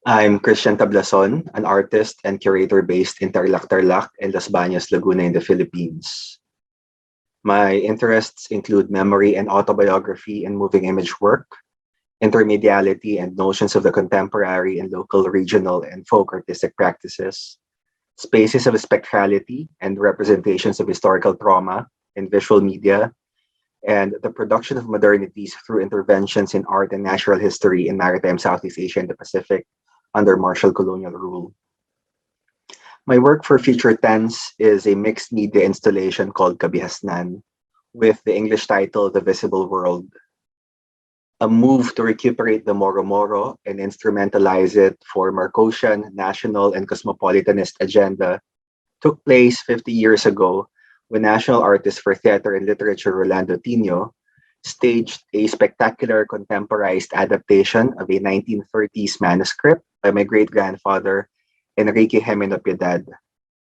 I'm Cristian Tablazon, an artist and curator based in Tarlac and Las Bañas, Laguna in the Philippines. My interests include memory and autobiography and moving image work, intermediality and notions of the contemporary and local, regional, and folk artistic practices, spaces of spectrality and representations of historical trauma in visual media, and the production of modernities through interventions in art and natural history in maritime Southeast Asia and the Pacific under martial colonial rule. My work for Future Tense is a mixed media installation called Kabihasnan, with the English title The Visible World. A move to recuperate the Moro Moro and instrumentalize it for Marcosian, national, and cosmopolitanist agenda took place 50 years ago when national artist for theater and literature Rolando Tino staged a spectacular contemporized adaptation of a 1930s manuscript by my great-grandfather, Enrique Jimeno Piedad,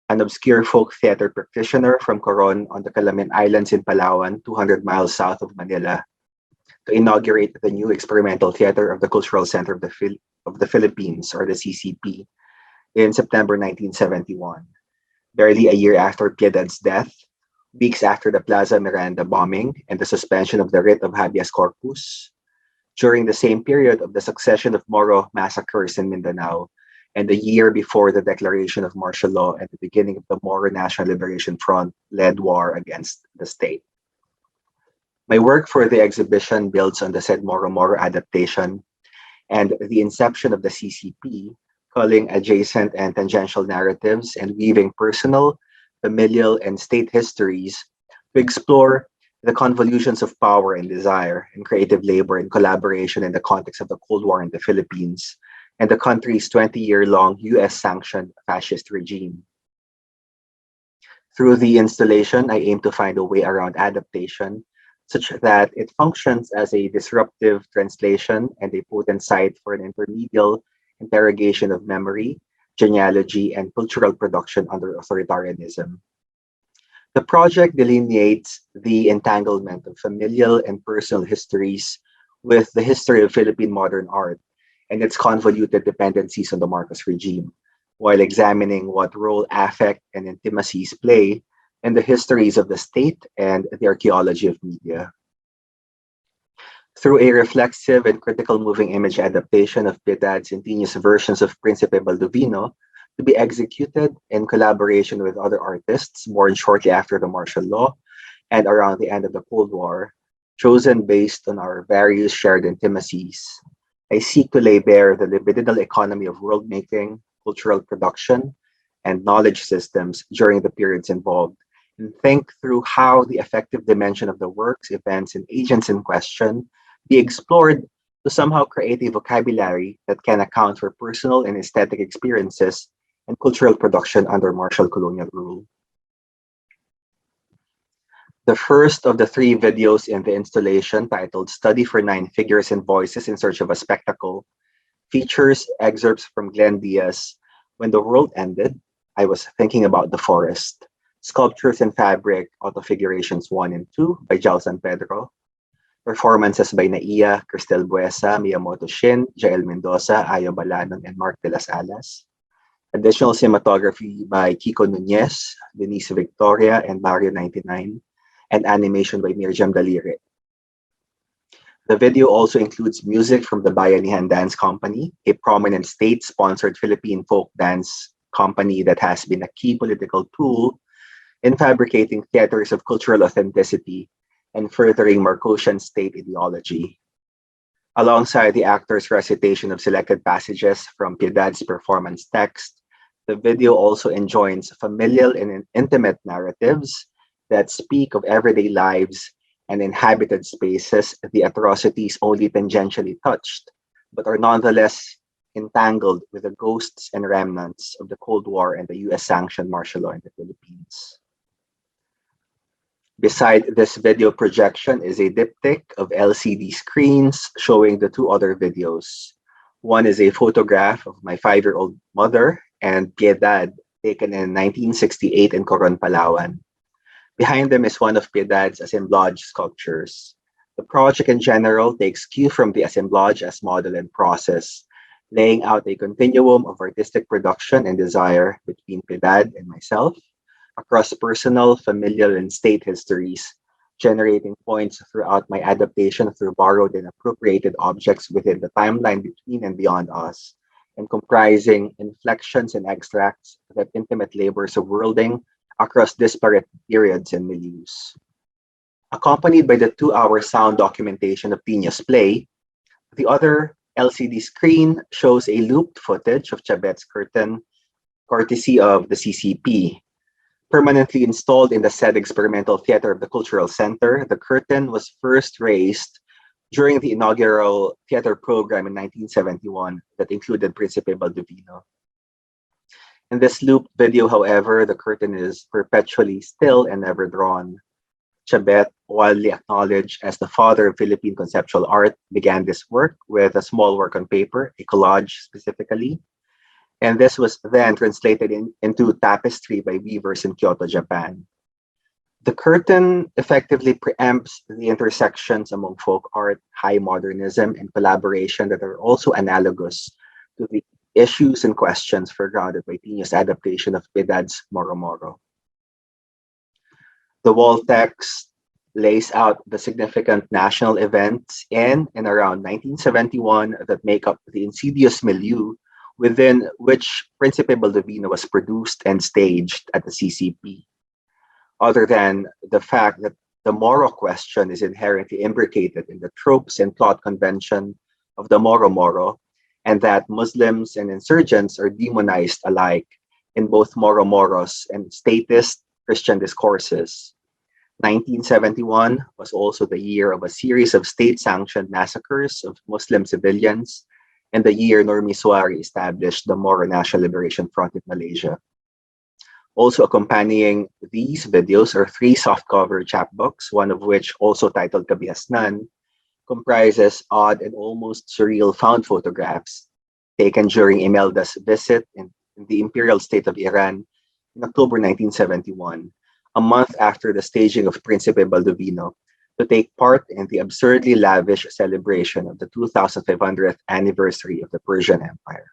an obscure folk theater practitioner from Coron on the Calamin Islands in Palawan, 200 miles south of Manila, to inaugurate the new experimental theater of the Cultural Center of the Philippines, or the CCP, in September 1971. Barely a year after Piedad's death, weeks after the Plaza Miranda bombing and the suspension of the writ of habeas corpus, during the same period of the succession of Moro massacres in Mindanao, and the year before the declaration of martial law and the beginning of the Moro National Liberation Front led war against the state. My work for the exhibition builds on the said Moro Moro adaptation and the inception of the CCP, culling adjacent and tangential narratives and weaving personal, familial, and state histories to explore the convolutions of power and desire and creative labor and collaboration in the context of the Cold War in the Philippines and the country's 20-year-long US-sanctioned fascist regime. Through the installation, I aim to find a way around adaptation such that it functions as a disruptive translation and a potent site for an intermedial interrogation of memory, genealogy, and cultural production under authoritarianism. The project delineates the entanglement of familial and personal histories with the history of Philippine modern art and its convoluted dependencies on the Marcos regime, while examining what role affect and intimacies play in the histories of the state and the archaeology of media. Through a reflexive and critical moving image adaptation of Piedad's ingenious versions of Principe Baldovino, to be executed in collaboration with other artists born shortly after the martial law and around the end of the Cold War, chosen based on our various shared intimacies. I seek to lay bare the libidinal economy of world making, cultural production, and knowledge systems during the periods involved, and think through how the effective dimension of the works, events, and agents in question be explored to somehow create a vocabulary that can account for personal and aesthetic experiences and cultural production under martial colonial rule. The first of the three videos in the installation, titled Study for Nine Figures and Voices in Search of a Spectacle, features excerpts from Glenn Diaz' When the World Ended, I Was Thinking About the Forest, Sculptures in Fabric, Autofigurations 1 and 2 by Jao San Pedro, performances by Naiya, Cristel Buesa, Miyamoto Shin, Jael Mendoza, Ayo Balanon, and Mark de las Alas. Additional cinematography by Kiko Nunez, Denise Victoria, and Mario 99, and animation by Mirjam Daliri. The video also includes music from the Bayanihan Dance Company, a prominent state-sponsored Philippine folk dance company that has been a key political tool in fabricating theaters of cultural authenticity and furthering Marcosian state ideology. Alongside the actor's recitation of selected passages from Piedad's performance text, the video also enjoins familial and intimate narratives that speak of everyday lives and inhabited spaces the atrocities only tangentially touched, but are nonetheless entangled with the ghosts and remnants of the Cold War and the US-sanctioned martial law in the Philippines. Beside this video projection is a diptych of LCD screens showing the two other videos. One is a photograph of my 5-year-old mother and Piedad taken in 1968 in Coron, Palawan. Behind them is one of Piedad's assemblage sculptures. The project in general takes cue from the assemblage as model and process, laying out a continuum of artistic production and desire between Piedad and myself across personal, familial, and state histories, generating points throughout my adaptation through borrowed and appropriated objects within the timeline between and beyond us, and comprising inflections and extracts that intimate labors of worlding across disparate periods and milieus. Accompanied by the 2-hour sound documentation of Tina's play, the other LCD screen shows a looped footage of Chabet's curtain, courtesy of the CCP. Permanently installed in the said experimental theater of the Cultural Center, the curtain was first raised during the inaugural theater program in 1971 that included Principe Baldovino. In this looped video, however, the curtain is perpetually still and never drawn. Chabet, widely acknowledged as the father of Philippine conceptual art, began this work with a small work on paper, a collage specifically, and this was then translated into tapestry by weavers in Kyoto, Japan. The curtain effectively preempts the intersections among folk art, high modernism, and collaboration that are also analogous to the issues and questions foregrounded by Tina's adaptation of Piedad's Moro Moro. The wall text lays out the significant national events in and around 1971 that make up the insidious milieu within which Principe Baldovino was produced and staged at the CCP. Other than the fact that the Moro question is inherently imbricated in the tropes and thought convention of the Moro Moro, and that Muslims and insurgents are demonized alike in both Moro Moros and statist Christian discourses. 1971 was also the year of a series of state-sanctioned massacres of Muslim civilians, and the year Normi Suari established the Moro National Liberation Front in Malaysia. Also accompanying these videos are 3 softcover chapbooks, one of which, also titled Kabihasnan, comprises odd and almost surreal found photographs taken during Imelda's visit in the Imperial State of Iran in October 1971, a month after the staging of Principe Baldovino, to take part in the absurdly lavish celebration of the 2500th anniversary of the Persian Empire.